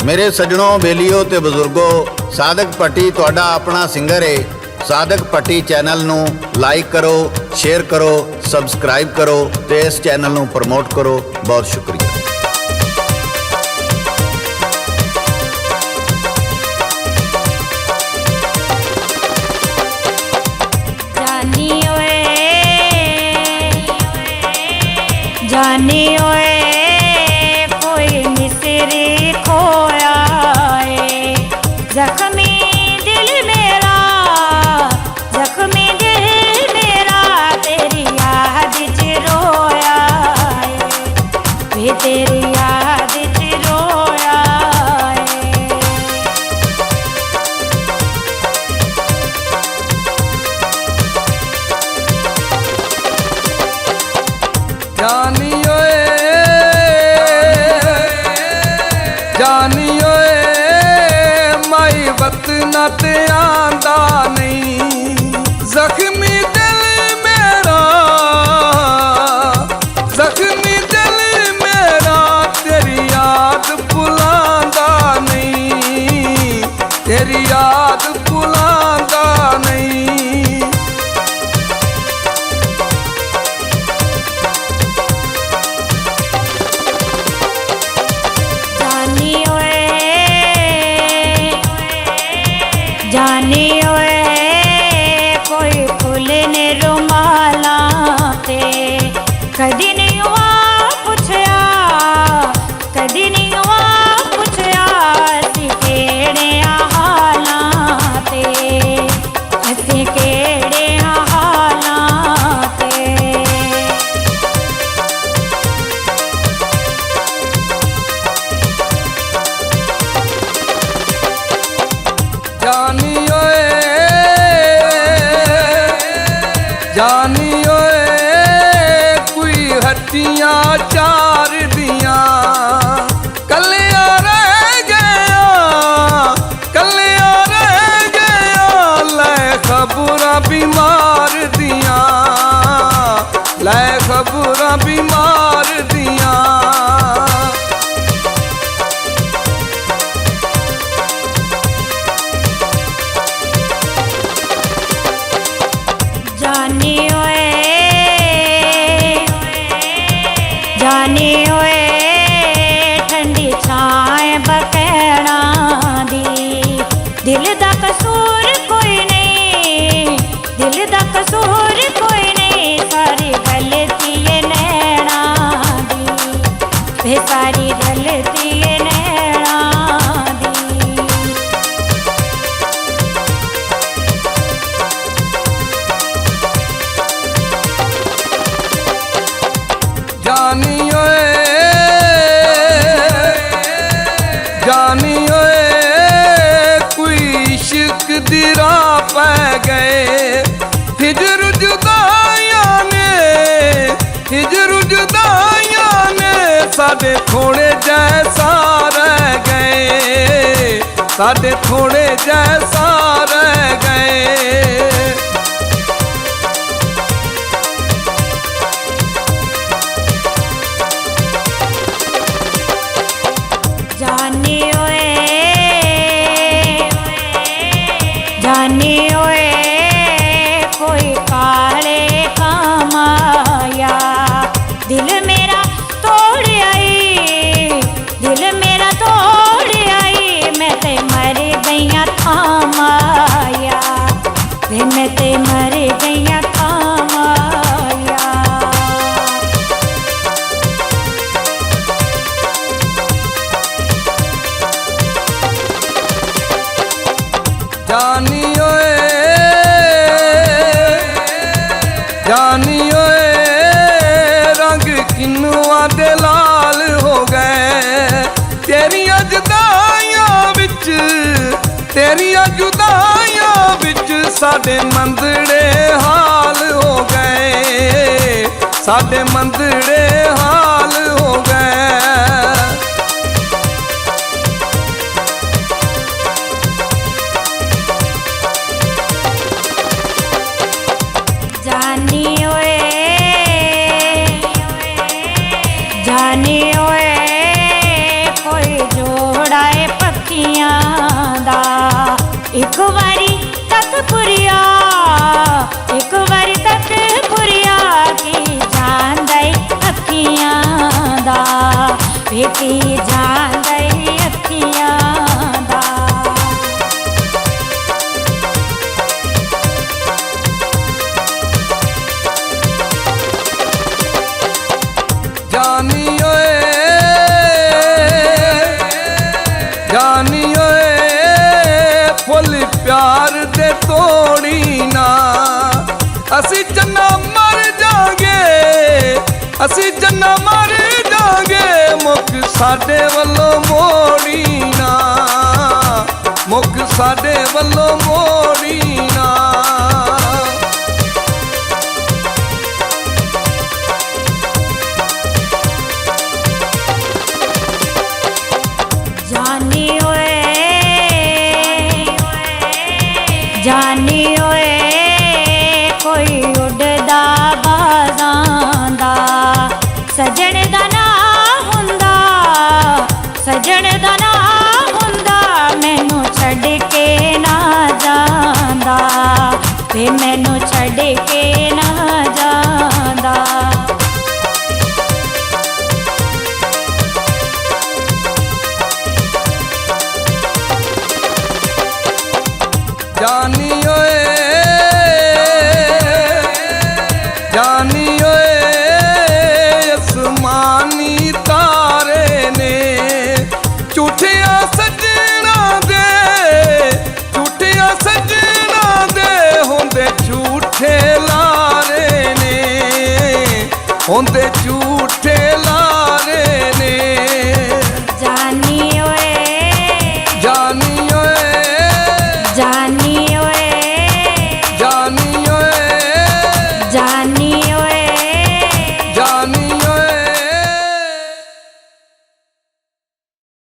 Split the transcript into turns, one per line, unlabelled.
मेरे सजनों, बेलियो ते बजुर्गो, सादक भट्टी तुहाडा अपना सिंगर है। सादक भट्टी चैनल नू लाइक करो, शेयर करो, सबसक्राइब करो ते इस चैनल नू प्रमोट करो। बहुत शुक्रिया।
जानी ओए कोई मिसरी खोया है, जख्मी दिल मेरा, जख्मी दिल मेरा तेरी याद च रोया है, वे तेरी याद च रोया है।
जानी ओए, जानी ओए माई वतना ते आंदा नहीं, जख्मी दिल मेरा, जख्मी दिल मेरा तेरी याद भुलांदा नहीं, तेरी याद भुलांदा नहीं।
जानी ओए कोई फुल ने रुमाला ते कदी नहीं हुआ पुछया, कदी नहीं हुआ पुछया असी केड़े हालां ते, असी केड़े हालां ते।
जानी ओए, जानी ओए कोई हट्टियां चार दियां कलिया रह गया, कलिया रह गया लै खबरां बीमार दियां, लै खबरां बीमार दियां।
जानी ओए, जानी ओए ठंडी छाए बकैना दी, दिल दा कसूर कोई नहीं, दिल दा कसूर कोई नहीं, सारी गलती है नैना दी, वे सारी गलती है नैना दी।
जानी ओए, जानी ओए कोई इश्क दी राह पै गए, हिजर जुदाइयां ने, हिजर जुदाइयां ने साडे थोड़े जैसा रह गए, साडे थोड़े जैसा रह गए।
जानी ओए, जानी ओए कोई काले कामाया, दिल मेरा तोड़ आई, दिल मेरा तोड़ आई, मैं ते मर गईया थामाया, वे मैं ते मर गईया थामाया।
जानी ओए, जानी ओए रंग किन्नुआ दे लाल हो गए, तेरिया जुदाइयां विच, तेरिया जुदाइयां विच साडे मंदड़े हाल हो गए, साडे मंदड़े हाल हो गए।
जानी ओए, जानी ओए कोई जोड़ा है ਅੱਖੀਆਂ ਦਾ। ਇੱਕ ਵਾਰੀ ਤੱਕ ਪੁਰੀਆ, ਇੱਕ ਵਾਰੀ ਤੱਕ ਪੁਰੀਆ ਕੀ ਜਾਂਦਾ ਈ ਅੱਖੀਆਂ ਦਾ, ਵੇ ਕੀ ਜਾਂਦਾ ਈ ਅੱਖੀਆਂ ਦਾ।
ਜਾਨੀ ਓਏ, ਜਾਨੀ ਓਏ ਫੁੱਲ ਪਿਆਰ ਦੇ ਤੋੜੀ ਨਾ, ਅਸੀਂ ਜੰਨਾ ਮਰ ਜਾਗੇ, ਅਸੀਂ ਜੰਨਾ ਮਰ ਜਾਗੇ, ਮੁੱਕ ਸਾਡੇ ਵੱਲੋਂ ਮੋੜੀ ਨਾ, ਮੁੱਕ ਸਾਡੇ ਵੱਲੋਂ ਮੋੜੀ ਨਾ।
ਜਾਨੀ ਓਏ, ਜਾਨੀ ਓਏ ਕੋਈ ਉੱਡਦਾ ਬਾਜ਼ਾਂ ਦਾ, ਸਜਣ ਦਾ ਨਾ ਹੁੰਦਾ, ਸਜਣ ਦਾ ਨਾ ਹੁੰਦਾ, ਮੈਨੂੰ ਛੱਡ ਕੇ ਨਾ ਜਾਂਦਾ, ਵੇ ਮੈਨੂੰ ਛੱਡ ਕੇ